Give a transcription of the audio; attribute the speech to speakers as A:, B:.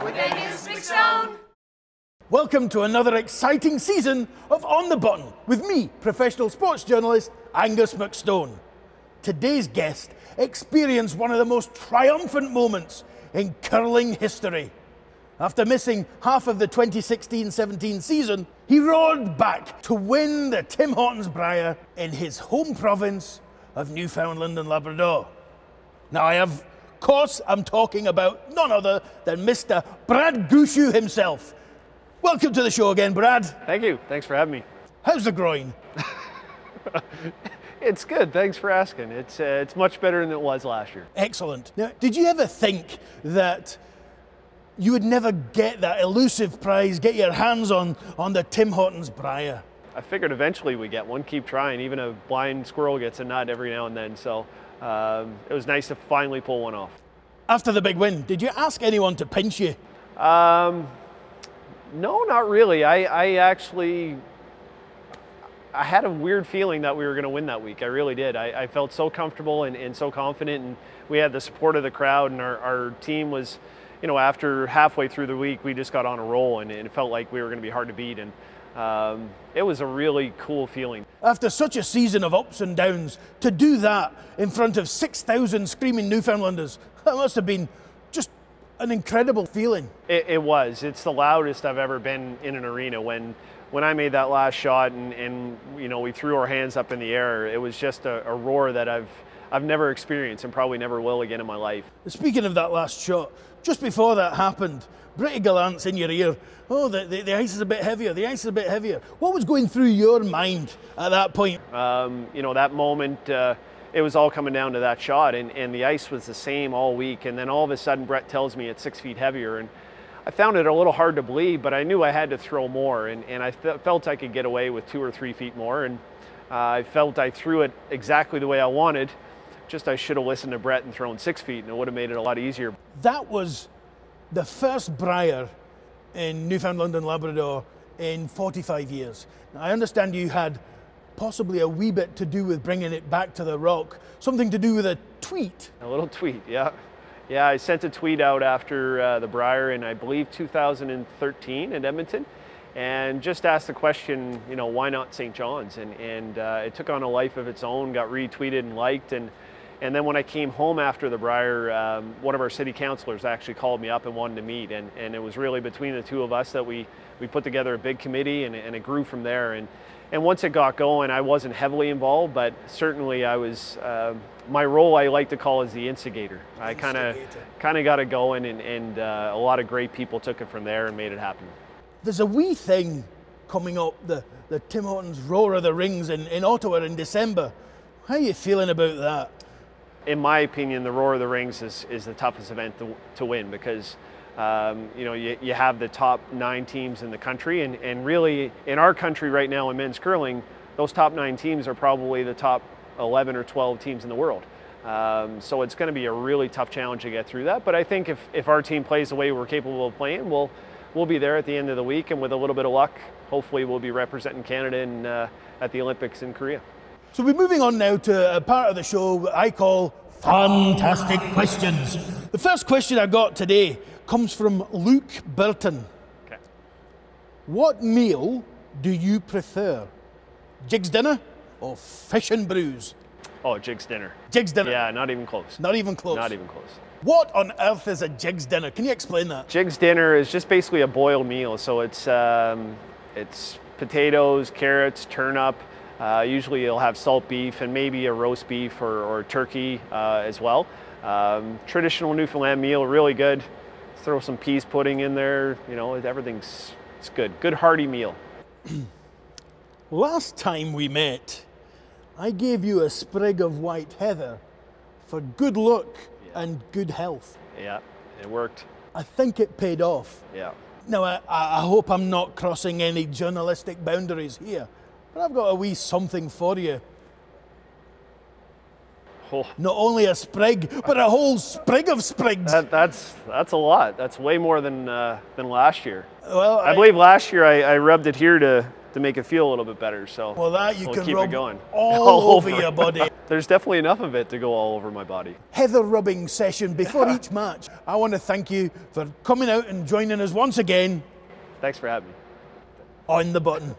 A: with Angus McStone.
B: Welcome to another exciting season of On the Button with me, professional sports journalist Angus McStone. Today's guest experienced one of the most triumphant moments in curling history. After missing half of the 2016-17 season, he roared back to win the Tim Hortons Brier in his home province of Newfoundland and Labrador. Now of course I'm talking about none other than Mr. Brad Gushue himself. Welcome to the show again, Brad.
C: Thank you. Thanks for having me.
B: How's the groin?
C: It's good. Thanks for asking. It's much better than it was last year.
B: Excellent. Now, did you ever think that you would never get that elusive prize, get your hands on the Tim Hortons Brier?
C: I figured eventually we get one. Keep trying. Even a blind squirrel gets a nut every now and then. So it was nice to finally pull one off.
B: After the big win, did you ask anyone to pinch you?
C: No, not really. I had a weird feeling that we were going to win that week. I really did. I felt so comfortable and so confident, and we had the support of the crowd, and our team was, you know, after halfway through the week, we just got on a roll, and it felt like we were going to be hard to beat, and it was a really cool feeling.
B: After such a season of ups and downs, to do that in front of 6,000 screaming Newfoundlanders, that must have been just an incredible feeling.
C: It was. It's the loudest I've ever been in an arena. When I made that last shot and you know, we threw our hands up in the air, it was just a roar that I've never experienced and probably never will again in my life.
B: Speaking of that last shot, just before that happened, Britty Gallant's in your ear. Oh, the ice is a bit heavier, the ice is a bit heavier. What was going through your mind at that point?
C: You know, that moment, it was all coming down to that shot, and the ice was the same all week, and then all of a sudden Brett tells me it's 6 feet heavier, and I found it a little hard to believe, but I knew I had to throw more, and I felt I could get away with 2 or 3 feet more, and I felt I threw it exactly the way I wanted. Just I should have listened to Brett and thrown 6 feet, and it would have made it a lot easier.
B: That was the first Brier in Newfoundland and Labrador in 45 years. Now, I understand you had possibly a wee bit to do with bringing it back to the Rock, something to do with a tweet.
C: A little tweet, yeah. Yeah, I sent a tweet out after the Brier in, I believe, 2013 in Edmonton, and just asked the question, you know, why not St. John's? And it took on a life of its own, got retweeted and liked, and then when I came home after the Brier, one of our city councillors actually called me up and wanted to meet, and it was really between the two of us that we put together a big committee, and it grew from there. And once it got going, I wasn't heavily involved, but certainly I was, my role I like to call is the instigator. I kind of got it going, and a lot of great people took it from there and made it happen.
B: There's a wee thing coming up, the Tim Hortons Roar of the Rings in Ottawa in December. How are you feeling about that?
C: In my opinion, the Roar of the Rings is the toughest event to win, because you know, you have the top 9 teams in the country, and really in our country right now in men's curling, those top 9 teams are probably the top 11 or 12 teams in the world. So it's going to be a really tough challenge to get through that, but I think if our team plays the way we're capable of playing, we'll be there at the end of the week, and with a little bit of luck, hopefully we'll be representing Canada at the Olympics in Korea.
B: So we're moving on now to a part of the show I call Fantastic Questions. The first question I got today comes from Luke Burton.
C: Okay.
B: What meal do you prefer? Jig's dinner or fish and brews?
C: Oh, Jig's dinner.
B: Jig's dinner?
C: Yeah, not even close.
B: Not even close?
C: Not even close.
B: What on earth is a Jig's dinner? Can you explain that?
C: Jig's dinner is just basically a boiled meal. So it's potatoes, carrots, turnip. Usually you'll have salt beef and maybe a roast beef or turkey as well. Traditional Newfoundland meal, really good. Throw some peas pudding in there. You know, it's good. Good hearty meal.
B: Last time we met, I gave you a sprig of white heather for good luck and good health.
C: Yeah, it worked.
B: I think it paid off.
C: Yeah.
B: Now, I hope I'm not crossing any journalistic boundaries here, but I've got a wee something for you.
C: Oh.
B: Not only a sprig, but a whole sprig of sprigs.
C: That's a lot. That's way more than last year.
B: Well,
C: I believe last year I rubbed it here to make it feel a little bit better. So
B: well, that you
C: we'll
B: can
C: keep
B: rub
C: it going
B: all over your body.
C: There's definitely enough of it to go all over my body.
B: Heather rubbing session before each match. I want to thank you for coming out and joining us once again
C: Thanks for having me.
B: on the button.